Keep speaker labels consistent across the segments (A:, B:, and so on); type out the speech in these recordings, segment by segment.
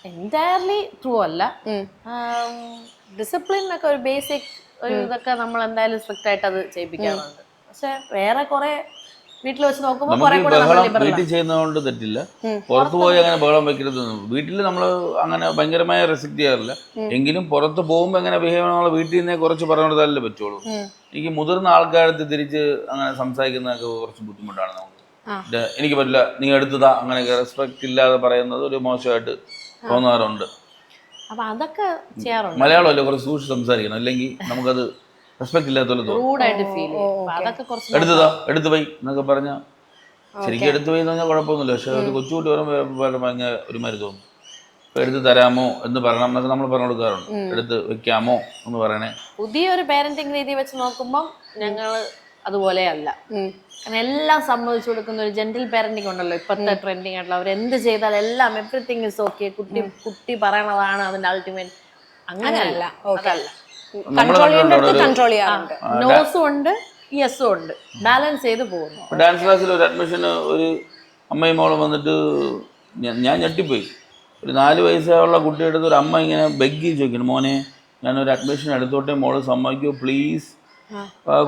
A: Entirely true അല്ല. ഡിസിപ്ലിനൊക്കെ ഒരു basic ഒരു ഇതൊക്കെ നമ്മൾ എന്തായാലും സ്ട്രിക്റ്റ് ആയിട്ട് അത് ചെയ്യിപ്പിക്കാറുണ്ട്. പക്ഷെ വേറെ കുറെ വീട്ടിൽ വെച്ച് നോക്കുമ്പോൾ കുറെ
B: നമുക്ക്
A: കൂടെ നമ്മൾ
B: ബഹളം
A: ലിബറൽ
B: വീട്ടിൽ ചെയ്യുന്നതുകൊണ്ട് തെറ്റില്ല. പുറത്തു പോയി അങ്ങനെ ബഹളം വെക്കരുത്. വീട്ടിൽ നമ്മൾ അങ്ങനെ ഭയങ്കരമായ റെസ്ട്രിക്ട് ചെയ്യാറില്ല. എങ്കിലും പുറത്ത് പോകുമ്പോൾ എങ്ങനെ ബിഹേവ് ചെയ്യണമെന്നുള്ള വീട്ടിൽ നിന്നേ കുറച്ച് പറഞ്ഞു കൊടുത്താലേ പറ്റുള്ളൂ. എനിക്ക് മുതിർന്ന ആൾക്കാരടുത്ത് തിരിച്ച് അങ്ങനെ സംസാരിക്കുന്നതൊക്കെ കുറച്ച് ബുദ്ധിമുട്ടാണ് നമുക്ക്. എനിക്ക് പറ്റില്ല, നീ എടുത്തതാ, അങ്ങനെയൊക്കെ റെസ്പെക്ട് ഇല്ലാതെ പറയുന്നത് ഒരു മോശമായിട്ട് തോന്നാറുണ്ട്.
A: അപ്പൊ അതൊക്കെ ചെയ്യാറുണ്ട്.
B: മലയാളമല്ലേ, കുറച്ച് സൂക്ഷിച്ച് സംസാരിക്കണം, അല്ലെങ്കിൽ നമുക്കത് റെസ്പെക്ട് ഇല്ലാത്തപോലെ തോന്നും.
A: റൂഡായിട്ട് ഫീൽ ചെയ്യും. അപ്പൊ അതൊക്കെ കുറച്ച്
B: എടുത്തതാ, എടുത്തു പോയി എന്നൊക്കെ പറഞ്ഞാൽ ശരിക്കും എടുത്തു പോയി എന്ന് പറഞ്ഞാൽ കുഴപ്പമൊന്നുമില്ല. പക്ഷെ ഒരു കൊച്ചുകുട്ടി പറയുമ്പോൾ ഭയങ്കര ഒരുമാതിരി തോന്നും. ഇപ്പം എടുത്ത് തരാമോ എന്ന് പറയണം എന്നൊക്കെ നമ്മൾ പറഞ്ഞു കൊടുക്കാറുണ്ട്. എടുത്ത് വെക്കാമോ എന്ന് പറയണേ.
A: പുതിയൊരു പേരന്റിങ് രീതി വെച്ച് നോക്കുമ്പോൾ ഞങ്ങൾ അതുപോലെ അല്ല. കാരണം എല്ലാം സമ്മതിച്ചു കൊടുക്കുന്ന ഒരു ജെന്റിൽ പേരന്റിങ് ഉണ്ടല്ലോ ഇപ്പോഴത്തെ ട്രെൻഡിങ് ആയിട്ടുള്ള. അവർ എന്ത് ചെയ്താൽ എല്ലാം എവറിത്തിങ് ഇസ് ഓക്കെ, കുട്ടി പറയണതാണ് അതിന്റെ അൾട്ടിമേറ്റ്. അങ്ങനെയല്ല, അതല്ല. നോസും ഉണ്ട് യെസും ഉണ്ട്, ബാലൻസ് ചെയ്ത് പോകുന്നു.
B: ഡാൻസ് ക്ലാസ്സിൽ ഒരു അഡ്മിഷന് ഒരു അമ്മയും മോളും വന്നിട്ട് ഞാൻ ഞെട്ടിപ്പോയി. ഒരു 4 വയസ്സുള്ള കുട്ടിയെടുത്ത് ഒരു അമ്മ ഇങ്ങനെ ബെഗ്ഗി ചോദിക്കണം, മോനെ ഞാനൊരു അഡ്മിഷൻ എടുത്തോട്ടെ, മോള് സമ്മതിക്കോ പ്ലീസ്.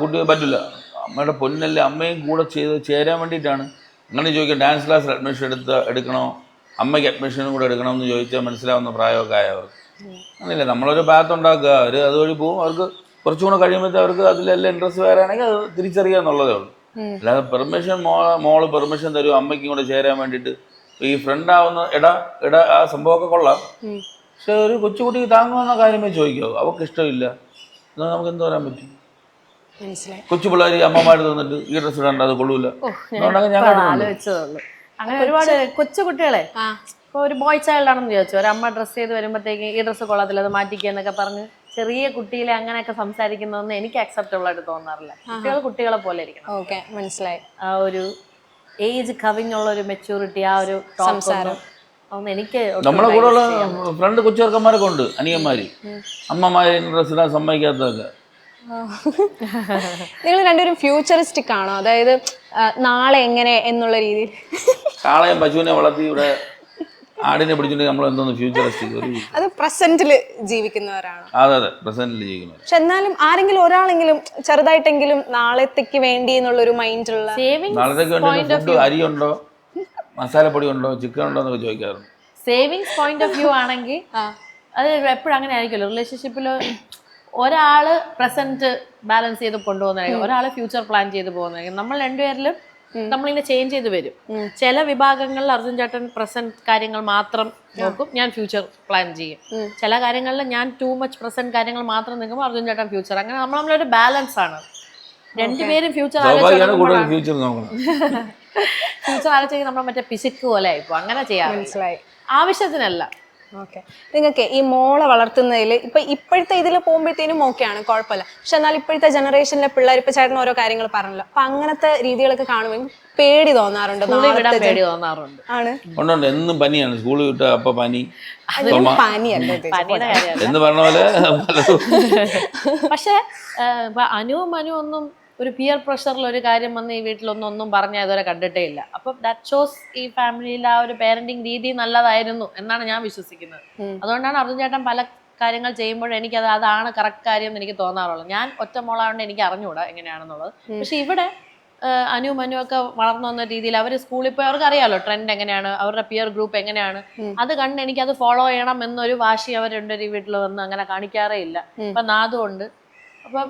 B: കുട്ടിക്ക് പറ്റില്ല. അമ്മയുടെ പൊന്നല്ലേ, അമ്മയും കൂടെ ചേരാൻ വേണ്ടിയിട്ടാണ് അങ്ങനെ ചോദിക്കുക. ഡാൻസ് ക്ലാസ്സിൽ അഡ്മിഷൻ എടുക്കണോ, അമ്മയ്ക്ക് അഡ്മിഷനും കൂടെ എടുക്കണമെന്ന് ചോദിച്ചാൽ മനസ്സിലാവുന്ന പ്രായമൊക്കെ ആയവർ. അങ്ങനെയില്ല, നമ്മളൊരു പാത്ത് ഉണ്ടാക്കുക, അവർ അതുവഴി പോകും. അവർക്ക് കുറച്ചും കൂടെ കഴിയുമ്പോഴത്തെ അവർക്ക് അതിലെല്ലാം ഇൻട്രസ്റ്റ് വരാണെങ്കിൽ അത് തിരിച്ചറിയുക എന്നുള്ളതേ ഉള്ളൂ. അല്ലാതെ പെർമിഷൻ മോള് പെർമിഷൻ തരും അമ്മയ്ക്കും കൂടെ ചേരാൻ വേണ്ടിയിട്ട്. ഈ ഫ്രണ്ടാവുന്ന ഇട ആ സംഭവമൊക്കെ കൊള്ളാം. പക്ഷെ ഒരു കൊച്ചുകുട്ടിക്ക് താങ്ങുന്ന കാര്യമേ ചോദിക്കാവൂ. അവർക്ക് ഇഷ്ടമില്ല എന്നാൽ നമുക്ക് എന്ത് പറയാൻ പറ്റും? കൊച്ചു പിള്ളേർ അമ്മമാര് തന്നിട്ട് ഈ ഡ്രസ്സ് ഇടണ്ട, അത് കൊള്ളൂല.
A: ആലോചിച്ചതുള്ളൂ. അങ്ങനെ ഒരുപാട് കൊച്ചു കുട്ടികളെ ഇപ്പൊ ഒരു ബോയ് ചൈൽഡ് ആണെന്ന് വിചാരിച്ചു, ഒരു അമ്മ ഡ്രസ്സ് ചെയ്ത് വരുമ്പോഴത്തേക്ക് ഈ ഡ്രസ്സ് കൊള്ളത്തില്ല, അത് മാറ്റിക്കുക എന്നൊക്കെ പറഞ്ഞ് ചെറിയ കുട്ടിയിലെ അങ്ങനെയൊക്കെ സംസാരിക്കുന്നതൊന്നും എനിക്ക് അക്സെപ്റ്റബിൾ ആയിട്ട് തോന്നാറില്ല. കുട്ടികൾ കുട്ടികളെ പോലെ ഇരിക്കണം.
C: മനസ്സിലായി.
A: ആ ഒരു ഏജ് കവിഞ്ഞുള്ള ഒരു മെച്യൂരിറ്റി, ആ ഒരു സംസാരം അതൊന്നും എനിക്ക്.
B: നമ്മളെ കൂടെയുള്ള ഫ്രണ്ട് കൊച്ചുചെറുക്കന്മാരൊക്കെ ഉണ്ട്, അനിയന്മാര്, അമ്മമാര് ഡ്രസ്സ് ഇടാൻ സമ്മതിക്കാത്തതൊക്കെ.
C: നിങ്ങൾ രണ്ടുപേരും ഫ്യൂച്ചറിസ്റ്റിക് ആണോ? അതായത് നാളെ എങ്ങനെ എന്നുള്ള രീതിയിൽ?
B: കാളയും പശുവിനെ വളർത്തി ഇവിടെ ആടിനെ പിടിച്ചിട്ട് നമ്മൾ എന്തോന്ന് ഫ്യൂച്ചറിസ്റ്റിക്?
C: അത് പ്രസന്റില് ജീവിക്കുന്നവരാണ്.
B: അതെ അതെ, പ്രസന്റിൽ ജീവിക്കുന്നവർ.
C: പക്ഷെ എന്നാലും ആരെങ്കിലും ഒരാളെങ്കിലും ചെറുതായിട്ടെങ്കിലും നാളത്തേക്ക് വേണ്ടി എന്നുള്ളൊരു മൈൻഡുള്ള,
B: നാളത്തേക്ക് വേണ്ടി ഫുഡ് അരിയുണ്ടോ, മസാലപ്പൊടി ഉണ്ടോ, ചിക്കൻ ഉണ്ടോ എന്നൊക്കെ ചോദിക്കാറുണ്ട്.
A: സേവിങ്സ് പോയിന്റ് ഓഫ് വ്യൂ ആണെങ്കിൽ അത് എപ്പോഴും അങ്ങനെ ആയിരിക്കുമല്ലോ. റിലേഷൻഷിപ്പിൽ ഒരാള് പ്രസന്റ് ബാലൻസ് ചെയ്ത് കൊണ്ടുപോകുന്നതായിരിക്കും, ഒരാള് ഫ്യൂച്ചർ പ്ലാൻ ചെയ്ത് പോകുന്നതായിരിക്കും. നമ്മൾ രണ്ടുപേരിലും നമ്മളിങ്ങനെ ചേഞ്ച് ചെയ്ത് വരും. ചില വിഭാഗങ്ങളിൽ അർജുൻ ചേട്ടൻ പ്രസന്റ് കാര്യങ്ങൾ മാത്രം നോക്കും, ഞാൻ ഫ്യൂച്ചർ പ്ലാൻ ചെയ്യും. ചില കാര്യങ്ങളിൽ ഞാൻ ടൂ മച്ച് പ്രസന്റ് കാര്യങ്ങൾ മാത്രം നിൽക്കുമ്പോൾ അർജുൻ ചേട്ടൻ ഫ്യൂച്ചർ. അങ്ങനെ നമ്മളൊരു ബാലൻസ് ആണ്. രണ്ടുപേരും ഫ്യൂച്ചർ ആലോചിച്ച് നമ്മൾ മറ്റേ പിശുക്ക് പോലെ ആയിപ്പോ അങ്ങനെ ചെയ്യാം.
C: മനസ്സിലായി.
A: ആവശ്യത്തിനല്ല.
C: ഓക്കെ. നിങ്ങൾക്ക് ഈ മോളെ വളർത്തുന്നതിൽ ഇപ്പോഴത്തെ ഇതിൽ പോകുമ്പോഴത്തേനും ഓക്കെയാണ്, കുഴപ്പമില്ല. പക്ഷെ എന്നാൽ ഇപ്പോഴത്തെ ജനറേഷനിലെ പിള്ളേർ, ഇപ്പൊ ചേട്ടൻ ഓരോ കാര്യങ്ങൾ പറഞ്ഞല്ലോ, അപ്പൊ അങ്ങനത്തെ രീതികളൊക്കെ കാണുമ്പോൾ പേടി തോന്നാറുണ്ട്.
A: പേടി തോന്നാറുണ്ട്.
C: ആണ്.
B: എന്നും പനിയാണ്, സ്കൂളിൽ വിട്ട അപ്പൊ പനി,
C: പനിയല്ലേ
B: എന്ന് പറഞ്ഞ പോലെ.
A: പക്ഷെ അനുവും ഒന്നും ഒരു പിയർ പ്രഷറിൽ ഒരു കാര്യം വന്ന് ഈ വീട്ടിലൊന്നും പറഞ്ഞാൽ ഇതുവരെ കണ്ടിട്ടേ ഇല്ല. അപ്പം ദാറ്റ് ഷോസ് ഈ ഫാമിലിയിൽ ആ ഒരു പേരന്റിങ് രീതി നല്ലതായിരുന്നു എന്നാണ് ഞാൻ വിശ്വസിക്കുന്നത്. അതുകൊണ്ടാണ് അർജുൻ ചേട്ടൻ പല കാര്യങ്ങൾ ചെയ്യുമ്പോഴും എനിക്കത് അതാണ് കറക്റ്റ് കാര്യം എന്ന് എനിക്ക് തോന്നാറുള്ളത്. ഞാൻ ഒറ്റ മോളായതുകൊണ്ട് എനിക്ക് അറിഞ്ഞുകൂടാ എങ്ങനെയാണെന്നുള്ളത്. പക്ഷെ ഇവിടെ അനു ഒക്കെ വളർന്നു വന്ന രീതിയിൽ അവർ സ്കൂളിൽ പോയി അവർക്ക് അറിയാമല്ലോ ട്രെൻഡ് എങ്ങനെയാണ്, അവരുടെ പിയർ ഗ്രൂപ്പ് എങ്ങനെയാണ്. അത് കണ്ട് എനിക്കത് ഫോളോ ചെയ്യണം എന്നൊരു വാശി അവർ രണ്ടുപേരും വീട്ടിൽ വന്ന് അങ്ങനെ കാണിക്കാറേ ഇല്ല. ഇപ്പം നാദുണ്ട്. അപ്പം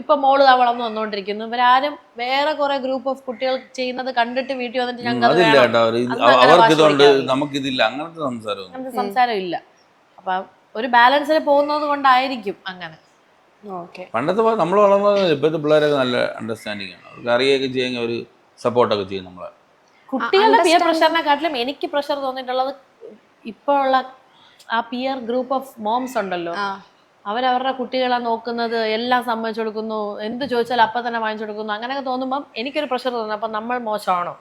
A: ഇപ്പൊ മോള് വളർന്നു വന്നോണ്ടിരിക്കുന്നു. ഇവരാരും വേറെ കുറെ ഗ്രൂപ്പ് ഓഫ് കുട്ടികൾ ചെയ്യുന്നത് കണ്ടിട്ട് വീട്ടിൽ വന്നിട്ട് ഞങ്ങൾക്ക് അങ്ങനത്തെ സംസാരം ഇല്ല. അപ്പൊ ഒരു ബാലൻസിൽ പോകുന്നത് കൊണ്ടായിരിക്കും അങ്ങനെ.
B: പണ്ടത്തെ നമ്മൾ വളർന്നത് ഇപ്പോഴത്തെ പിള്ളേരൊക്കെ നല്ല അണ്ടർസ്റ്റാൻഡിങ് ആണ്, അവർക്ക് അറിയുകയൊക്കെ ചെയ്യാൻ ഒരു സപ്പോർട്ടൊക്കെ ചെയ്യും നമ്മളെ.
A: കുട്ടികളുടെ പിയർ പ്രഷറിനെക്കാട്ടിലും എനിക്ക് പ്രഷർ തോന്നിയിട്ടുള്ളത് ഇപ്പോൾ ഉള്ള ആ പിയർ ഗ്രൂപ്പ് ഓഫ് മോംസ് ഉണ്ടല്ലോ, അവരവരുടെ കുട്ടികളെ നോക്കുന്നത്, എല്ലാം സമ്മതിച്ചു കൊടുക്കുന്നു, എന്ത് ചോദിച്ചാലും അപ്പം തന്നെ വാങ്ങിച്ചു കൊടുക്കുന്നു. അങ്ങനെയൊക്കെ തോന്നുമ്പം എനിക്കൊരു പ്രഷർ തോന്നുന്നു. അപ്പം നമ്മൾ മോശമാണോ,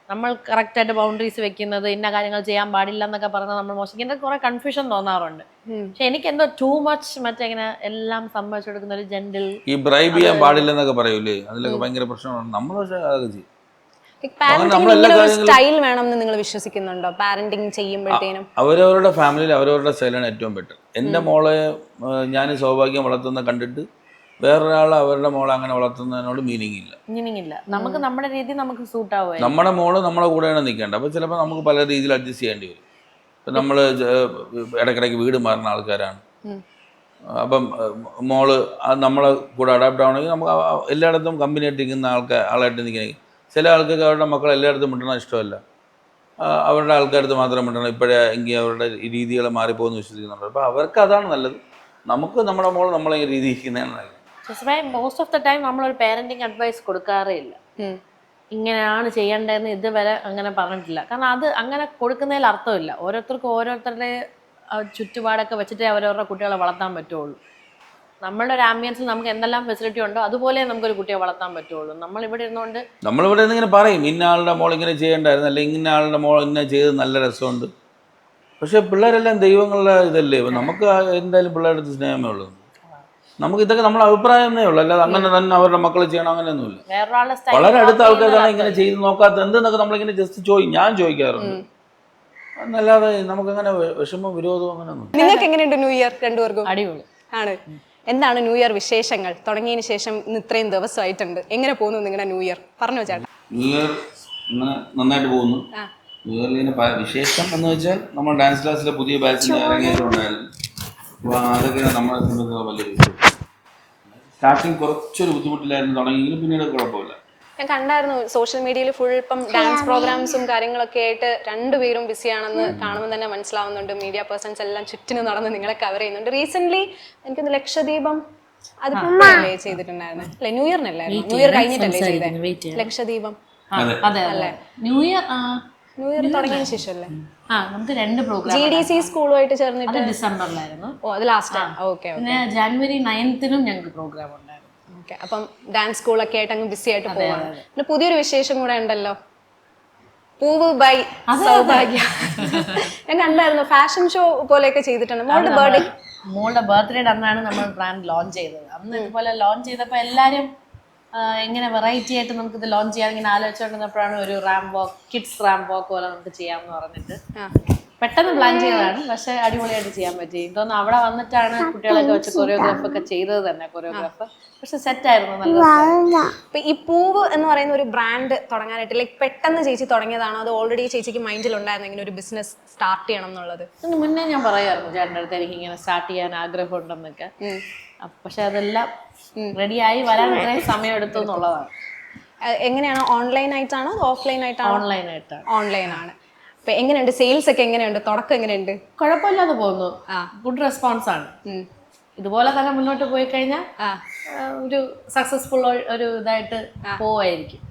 A: നമ്മൾ കറക്റ്റായിട്ട് ബൗണ്ടറീസ് വെക്കുന്നത്, ഇന്ന കാര്യങ്ങൾ ചെയ്യാൻ പാടില്ല എന്നൊക്കെ പറഞ്ഞാൽ നമ്മൾ മോശം. ഇങ്ങനെ കുറെ കൺഫ്യൂഷൻ തോന്നാറുണ്ട്. പക്ഷെ എനിക്ക് എന്തോ ടൂ മച്ച് മറ്റെങ്ങനെ എല്ലാം സമ്മതിച്ചു കൊടുക്കുന്ന ഒരു ജെന്റിൽ,
B: ഈ ബ്രൈബ് ചെയ്യാൻ പാടില്ല എന്നൊക്കെ പറയൂലേ, അതിലൊക്കെ ഭയങ്കര പ്രശ്നമാണ്. നമ്മൾ പക്ഷേ അതൊക്കെ ചെയ്യും.
C: പാരന്റിംഗ് സ്റ്റൈൽ വേണമെന്ന് നിങ്ങൾ വിശ്വസിക്കുന്നുണ്ടോ? പാരന്റിംഗ് ചെയ്യുമ്പോഴത്തേനും
B: അവരവരുടെ ഫാമിലിയിൽ അവരവരുടെ സ്റ്റൈലാണ് ഏറ്റവും ബെറ്റർ. എൻ്റെ മോളെ ഞാൻ സൗഭാഗ്യം വളർത്തുന്ന കണ്ടിട്ട് വേറൊരാൾ അവരുടെ മോളെ അങ്ങനെ വളർത്തുന്നതിനോട് മീനിങ് ഇല്ല.
A: നമുക്ക് നമ്മുടെ രീതി നമുക്ക് സൂട്ട് ആവുക.
B: നമ്മുടെ മോള് നമ്മളെ കൂടെയാണ് നിൽക്കേണ്ടത്. അപ്പോൾ ചിലപ്പോൾ നമുക്ക് പല രീതിയിൽ അഡ്ജസ്റ്റ് ചെയ്യേണ്ടി വരും. ഇപ്പം നമ്മൾ ഇടയ്ക്കിടയ്ക്ക് വീട് മാറുന്ന ആൾക്കാരാണ്. അപ്പം മോള് നമ്മളെ കൂടെ അഡാപ്റ്റ് ആവണമെങ്കിൽ നമുക്ക് എല്ലായിടത്തും കമ്പനി ആയിട്ട് നിൽക്കുന്ന ആളായിട്ട് നിൽക്കണമെങ്കിൽ ചില ആൾക്കാർക്ക് അവരുടെ മക്കൾ എല്ലായിടത്തും മിട്ടണം ഇഷ്ടമല്ല. അവരുടെ ആൾക്കാരടുത്ത് മാത്രം മിട്ടണം. ഇപ്പോഴേ എങ്കിൽ അവരുടെ രീതികൾ മാറിപ്പോകുമെന്ന് വിശ്വസിക്കുന്നുണ്ട്. അപ്പോൾ അവർക്ക് അതാണ് നല്ലത്. നമുക്ക് നമ്മുടെ മോൾ നമ്മളെ രീതി ഇരിക്കുന്നതാണ് നല്ലത്.
A: മോസ്റ്റ് ഓഫ് ദ ടൈം നമ്മളൊരു പാരന്റിങ് അഡ്വൈസ് കൊടുക്കാറേ ഇല്ല. ഇങ്ങനെയാണ് ചെയ്യേണ്ടതെന്ന് ഇതുവരെ അങ്ങനെ പറഞ്ഞിട്ടില്ല. കാരണം അത് അങ്ങനെ കൊടുക്കുന്നതിൽ അർത്ഥമില്ല. ഓരോരുത്തർക്കും ഓരോരുത്തരുടെ ചുറ്റുപാടൊക്കെ വെച്ചിട്ടേ അവരവരുടെ കുട്ടികളെ വളർത്താൻ പറ്റുള്ളൂ. നമ്മളുടെ ഒരു ആംബിയൻസിൽ നമുക്ക് എന്തെല്ലാം ഫെസിലിറ്റി ഉണ്ടോ അതുപോലെ നമുക്കൊരു കുട്ടിയെ വളർത്താൻ പറ്റുള്ളൂ. നമ്മളിവിടെ ഇരുന്നുകൊണ്ട്
B: നമ്മളിവിടെ ഇങ്ങനെ പറയും ഇന്ന ആളുടെ മോൾ ഇങ്ങനെ ചെയ്യേണ്ടായിരുന്നു, അല്ലെങ്കിൽ ഇന്ന ആളുടെ മോൾ ഇങ്ങനെ ചെയ്ത് നല്ല രസമുണ്ട്. പക്ഷെ പിള്ളേരെല്ലാം ദൈവങ്ങളുടെ ഇതല്ലേ. നമുക്ക് എന്തായാലും പിള്ളേരുടെ അടുത്ത് സ്നേഹമേ ഉള്ളൂ. നമുക്ക് ഇതൊക്കെ നമ്മുടെ അഭിപ്രായം എന്നേ ഉള്ളൂ. അല്ലാതെ അങ്ങനെ തന്നെ അവരുടെ മക്കൾ ചെയ്യണം അങ്ങനെയൊന്നുമില്ല. വളരെ അടുത്ത ആൾക്കാരാണ് ഇങ്ങനെ ചെയ്ത് നോക്കാത്ത എന്തെന്നൊക്കെ നമ്മളിങ്ങനെ ജസ്റ്റ് ഞാൻ ചോദിക്കാറുണ്ട്. എന്നല്ലാതെ നമുക്കങ്ങനെ വിഷമം വിരോധവും അങ്ങനെയൊന്നും.
C: നിങ്ങൾക്ക് എങ്ങനെയുണ്ട് ന്യൂ ഇയർ രണ്ടുപേർക്കും?
A: അടിപൊളി
C: ആണ്. എന്താണ് ന്യൂ ഇയർ വിശേഷങ്ങൾ? തുടങ്ങിയതിന് ശേഷം ഇന്ന് ഇത്രയും ദിവസമായിട്ടുണ്ട്, എങ്ങനെ പോകുന്നു നിങ്ങളുടെ ന്യൂ ഇയർ? പറഞ്ഞോ ചേട്ടാ.
B: ന്യൂ ഇയർ നന്നായിട്ട് പോകുന്നു. ന്യൂ ഇയറിന് വിശേഷം എന്ന് വെച്ചാൽ നമ്മൾ ഡാൻസ് ക്ലാസ്സിലെ പുതിയ ബാച്ചിന് ഇറങ്ങിയിട്ടുണ്ടായിരുന്നു. അപ്പോൾ അതൊക്കെ നമ്മളെ സംബന്ധിച്ച് വലിയ വിഷയം. സ്റ്റാർട്ടിങ് കുറച്ചൊരു ബുദ്ധിമുട്ടിലായിരുന്നു തുടങ്ങിയെങ്കിലും പിന്നീട് കുഴപ്പമില്ല.
C: ഞാൻ കണ്ടായിരുന്നു സോഷ്യൽ മീഡിയയിൽ ഫുൾ ഇപ്പം ഡാൻസ് പ്രോഗ്രാംസും കാര്യങ്ങളൊക്കെ ആയിട്ട് രണ്ടുപേരും ബിസിയാണെന്ന് കാണുമ്പോൾ തന്നെ മനസ്സിലാവുന്നുണ്ട്. മീഡിയ പേഴ്സൺസ് എല്ലാം ചുറ്റിന് നടന്ന് നിങ്ങളെ കവർ ചെയ്യുന്നുണ്ട്. റീസെന്റ് എനിക്കൊന്ന് ലക്ഷദ്വീപം അത് ചെയ്തിട്ടുണ്ടായിരുന്നു അല്ലെ? ന്യൂ ഇയറിനല്ലായിരുന്നു, ന്യൂ ഇയർ കഴിഞ്ഞിട്ടല്ലേ ചെയ്തത് ലക്ഷദ്വീപം? അല്ലേ, ന്യൂ ഇയർ തുടങ്ങിയതിന് ശേഷം അല്ലേ?
A: നമുക്ക് 2 പ്രോഗ്രാം
C: GDC സ്കൂളുമായിട്ട് ചേർന്നിട്ട്
A: ഡിസംബറിലായിരുന്നു.
C: ഓ, അത് ലാസ്റ്റ്. ഓക്കെ.
A: പിന്നെ ജനുവരി 9th ഞങ്ങൾക്ക് പ്രോഗ്രാം ഉണ്ടായിരുന്നു.
C: ഓക്കെ. അപ്പം ഡാൻസ് സ്കൂളൊക്കെ ആയിട്ട് അങ്ങ് ബിസി ആയിട്ട് പോവാണ്. പിന്നെ പുതിയൊരു വിശേഷം കൂടെ ഉണ്ടല്ലോ, പൂവ് ബൈ സൗഭാഗ്യ. ഞാൻ കണ്ടായിരുന്നു ഫാഷൻ ഷോ പോലെയൊക്കെ ചെയ്തിട്ടുണ്ട്.
A: മോളുടെ ബർത്ത്ഡേയുടെ അന്നാണ് നമ്മൾ ബ്രാൻഡ് ലോഞ്ച് ചെയ്തത്. അന്ന് ഇതുപോലെ ലോഞ്ച് ചെയ്തപ്പോൾ എല്ലാവരും എങ്ങനെ വെറൈറ്റി ആയിട്ട് നമുക്ക് ഇത് ലോഞ്ച് ചെയ്യാൻ ഇങ്ങനെ ആലോചിച്ചുകൊണ്ടിരുന്നപ്പോഴാണ് ഒരു റാമ്പ് വാക്ക്, കിഡ്സ് റാമ്പ് വാക്ക് പോലെ നമുക്ക് ചെയ്യാമെന്ന് പറഞ്ഞിട്ട് പെട്ടെന്ന് പ്ലാൻ ചെയ്തതാണ്. പക്ഷെ അടിപൊളിയായിട്ട് ചെയ്യാൻ പറ്റി. ഇതൊന്ന് അവിടെ വന്നിട്ടാണ് കുട്ടികളൊക്കെ വെച്ച് കൊറിയോഗ്രാഫ് ഒക്കെ ചെയ്തത് തന്നെ. കൊറിയോഗ്രാഫ് പക്ഷെ സെറ്റ് ആയിരുന്നു, നല്ല.
C: ഇപ്പൊ ഈ പൂവ് എന്ന് പറയുന്ന ഒരു ബ്രാൻഡ് തുടങ്ങാനായിട്ട് ലൈക്ക് പെട്ടെന്ന് ചേച്ചി തുടങ്ങിയതാണോ അതോ ഓൾറെഡി ചേച്ചിക്ക് മൈൻഡിൽ ഉണ്ടായിരുന്നു ഇങ്ങനെ ഒരു ബിസിനസ് സ്റ്റാർട്ട് ചെയ്യണം എന്നുള്ളത്?
A: ഇതിന് മുന്നേ ഞാൻ പറയായിരുന്നു ചേട്ടൻ്റെ അടുത്ത് എനിക്ക് ഇങ്ങനെ സ്റ്റാർട്ട് ചെയ്യാൻ ആഗ്രഹം ഉണ്ടെന്നൊക്കെ. പക്ഷെ അതെല്ലാം റെഡിയായി വരാൻ ഇത്രയും സമയം എടുത്തു എന്നുള്ളതാണ്.
C: എങ്ങനെയാണ്, ഓൺലൈൻ ആയിട്ടാണോ ഓഫ്ലൈൻ ആയിട്ടാണോ?
A: ഓൺലൈൻ ആയിട്ടാണ്.
C: ഓൺലൈൻ ആണ്. അപ്പൊ എങ്ങനെയുണ്ട് സെയിൽസ് ഒക്കെ? എങ്ങനെയുണ്ട് തുടക്കം? എങ്ങനെയുണ്ട്?
A: കുഴപ്പമില്ലാതെ പോകുന്നു. ഗുഡ് റെസ്പോൺസ് ആണ്. ഇതുപോലെ തന്നെ മുന്നോട്ട് പോയി കഴിഞ്ഞാൽ ഒരു സക്സസ്ഫുൾ ഒരു ഇതായിട്ട് പോവായിരിക്കും.